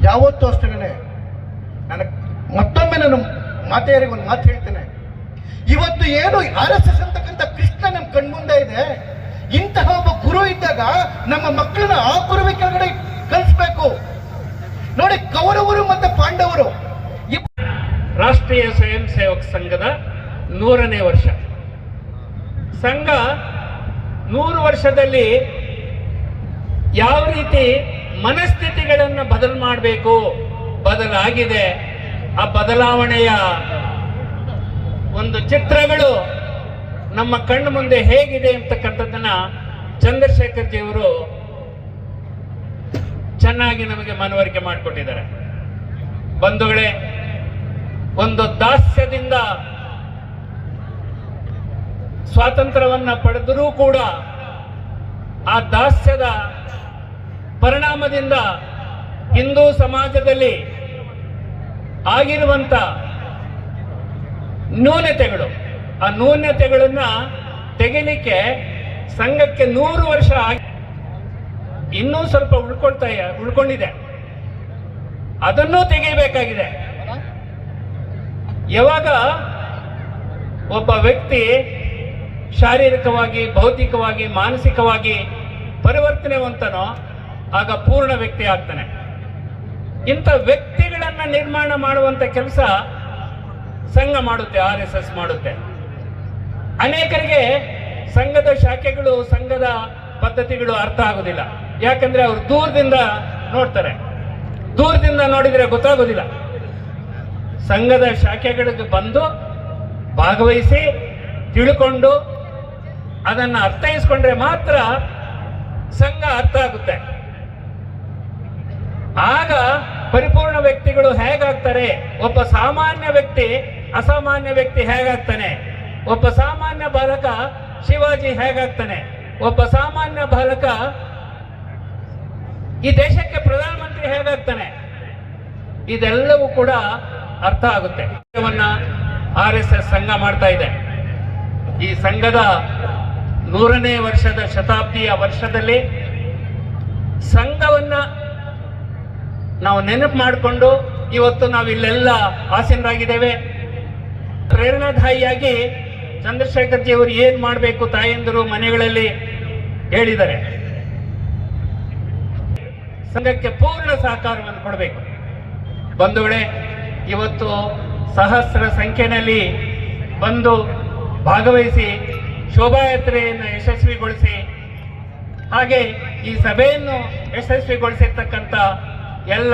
ಯಾವತ್ತೂ ಅಷ್ಟೇ. ಮತ್ತೊಮ್ಮೆ ನಾನು ಮಾತೆಯರಿಗೆ ಒಂದು ಮಾತು ಹೇಳ್ತೇನೆ. ಇವತ್ತು ಏನು RSS ಅಂತಕ್ಕಂಥ ಕೃಷ್ಣ ನಮ್ಮ ಕಣ್ಮುಂದೆ ಇದೆ. ಇಂತಹ ಒಬ್ಬ ಗುರು ಇದ್ದಾಗ ನಮ್ಮ ಮಕ್ಕಳನ್ನ ಆ ಗುರುವಿನ ಕೆಳಗಡೆ ಕಲಿಸ್ಬೇಕು. ನೋಡಿ, ಕೌರವರು ಮತ್ತೆ ಪಾಂಡವರು. ರಾಷ್ಟ್ರೀಯ ಸ್ವಯಂ ಸೇವಕ ಸಂಘದ 100ನೇ ವರ್ಷ. ಸಂಘ 100 ವರ್ಷದಲ್ಲಿ ಯಾವ ರೀತಿ ಮನಸ್ಥಿತಿಗಳನ್ನು ಬದಲಾಗಿದೆ. ಆ ಬದಲಾವಣೆಯ ಒಂದು ಚಿತ್ರಗಳು ನಮ್ಮ ಕಣ್ಣು ಮುಂದೆ ಹೇಗಿದೆ ಅಂತಕ್ಕಂಥದ್ದನ್ನ ಚಂದ್ರಶೇಖರ್ ಜಿಯವರು ಚೆನ್ನಾಗಿ ನಮಗೆ ಮನವರಿಕೆ ಮಾಡಿಕೊಟ್ಟಿದ್ದಾರೆ. ಬಂಧುಗಳೇ, ಒಂದು ದಾಸ್ಯದಿಂದ ಸ್ವಾತಂತ್ರ್ಯವನ್ನ ಪಡೆದರೂ ಕೂಡ ಆ ದಾಸ್ಯದ ಪರಿಣಾಮದಿಂದ ಹಿಂದೂ ಸಮಾಜದಲ್ಲಿ ಆಗಿರುವಂತ ನ್ಯೂನತೆಗಳು, ಆ ನ್ಯೂನತೆಗಳನ್ನ ತೆಗಿಲಿಕ್ಕೆ ಸಂಘಕ್ಕೆ 100 ವರ್ಷ ಇನ್ನೂ ಸ್ವಲ್ಪ ಉಳ್ಕೊಂಡಿದೆ. ಅದನ್ನೂ ತೆಗೆಯಬೇಕಾಗಿದೆ. ಯಾವಾಗ ಒಬ್ಬ ವ್ಯಕ್ತಿ ಶಾರೀರಿಕವಾಗಿ, ಭೌತಿಕವಾಗಿ, ಮಾನಸಿಕವಾಗಿ ಪರಿವರ್ತನೆವಂತನೋ ಆಗ ಪೂರ್ಣ ವ್ಯಕ್ತಿ ಆಗ್ತಾನೆ. ಇಂಥ ವ್ಯಕ್ತಿಗಳನ್ನ ನಿರ್ಮಾಣ ಮಾಡುವಂತ ಕೆಲಸ ಸಂಘ ಮಾಡುತ್ತೆ, RSS ಮಾಡುತ್ತೆ. ಅನೇಕರಿಗೆ ಸಂಘದ ಶಾಖೆಗಳು, ಸಂಘದ ಪದ್ಧತಿಗಳು ಅರ್ಥ ಆಗುದಿಲ್ಲ. ಯಾಕಂದ್ರೆ ಅವರು ದೂರದಿಂದ ನೋಡ್ತಾರೆ. ದೂರದಿಂದ ನೋಡಿದ್ರೆ ಗೊತ್ತಾಗೋದಿಲ್ಲ. ಸಂಘದ ಶಾಖೆಗಳಿಗೆ ಬಂದು ಭಾಗವಹಿಸಿ ತಿಳ್ಕೊಂಡು ಅದನ್ನು ಅರ್ಥೈಸ್ಕೊಂಡ್ರೆ ಮಾತ್ರ ಸಂಘ ಅರ್ಥ ಆಗುತ್ತೆ. ಆಗ ಪರಿಪೂರ್ಣ ವ್ಯಕ್ತಿಗಳು ಹೇಗಾಗ್ತಾರೆ? ಒಬ್ಬ ಸಾಮಾನ್ಯ ವ್ಯಕ್ತಿ ಅಸಾಮಾನ್ಯ ವ್ಯಕ್ತಿ ಹೇಗಾಗ್ತಾನೆ? ಒಬ್ಬ ಸಾಮಾನ್ಯ ಬಾಲಕ ಶಿವಾಜಿ ಹೇಗಾಗ್ತಾನೆ? ಒಬ್ಬ ಸಾಮಾನ್ಯ ಬಾಲಕ ಈ ದೇಶಕ್ಕೆ ಪ್ರಧಾನಮಂತ್ರಿ ಹೇಗಾಗ್ತಾನೆ? ಇದೆಲ್ಲವೂ ಕೂಡ ಅರ್ಥ ಆಗುತ್ತೆ. RSS ಸಂಘ ಮಾಡ್ತಾ ಇದೆ. ಈ ಸಂಘದ 100ನೇ ವರ್ಷದ ಶತಾಬ್ದಿಯ ವರ್ಷದಲ್ಲಿ ಸಂಘವನ್ನ ನಾವು ನೆನಪು ಮಾಡಿಕೊಂಡು ಇವತ್ತು ನಾವು ಇಲ್ಲೆಲ್ಲ ಆಸೀನರಾಗಿದ್ದೇವೆ. ಪ್ರೇರಣಾದಾಯಿಯಾಗಿ ಚಂದ್ರಶೇಖರ್ ಜಿಯವರು ಏನ್ ಮಾಡಬೇಕು ತಾಯಂದಿರು ಮನೆಗಳಲ್ಲಿ ಹೇಳಿದ್ದಾರೆ. ಸಂಘಕ್ಕೆ ಪೂರ್ಣ ಸಹಕಾರವನ್ನು ಕೊಡಬೇಕು. ಬಂಧುಗಳೇ, ಇವತ್ತು ಸಹಸ್ರ ಸಂಖ್ಯೆಯಲ್ಲಿ ಬಂದು ಭಾಗವಹಿಸಿ ಶೋಭಾಯಾತ್ರೆಯನ್ನು ಯಶಸ್ವಿಗೊಳಿಸಿ, ಹಾಗೆ ಈ ಸಭೆಯನ್ನು ಯಶಸ್ವಿಗೊಳಿಸಿರ್ತಕ್ಕಂಥ ಎಲ್ಲ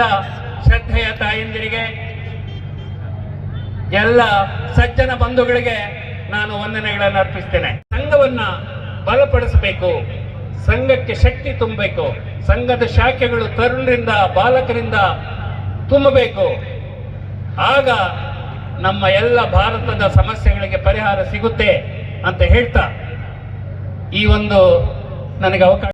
ಶ್ರದ್ಧೆಯ ತಾಯಂದಿರಿಗೆ, ಎಲ್ಲ ಸಜ್ಜನ ಬಂಧುಗಳಿಗೆ ನಾನು ವಂದನೆಗಳನ್ನು ಅರ್ಪಿಸ್ತೇನೆ. ಸಂಘವನ್ನ ಬಲಪಡಿಸಬೇಕು, ಸಂಘಕ್ಕೆ ಶಕ್ತಿ ತುಂಬಬೇಕು, ಸಂಘದ ಶಾಖೆಗಳು ತರುಣರಿಂದ ಬಾಲಕರಿಂದ ತುಂಬಬೇಕು. ಆಗ ನಮ್ಮ ಎಲ್ಲ ಭಾರತದ ಸಮಸ್ಯೆಗಳಿಗೆ ಪರಿಹಾರ ಸಿಗುತ್ತೆ ಅಂತ ಹೇಳ್ತಾ ಈ ಒಂದು ನನಗೆ ಅವಕಾಶ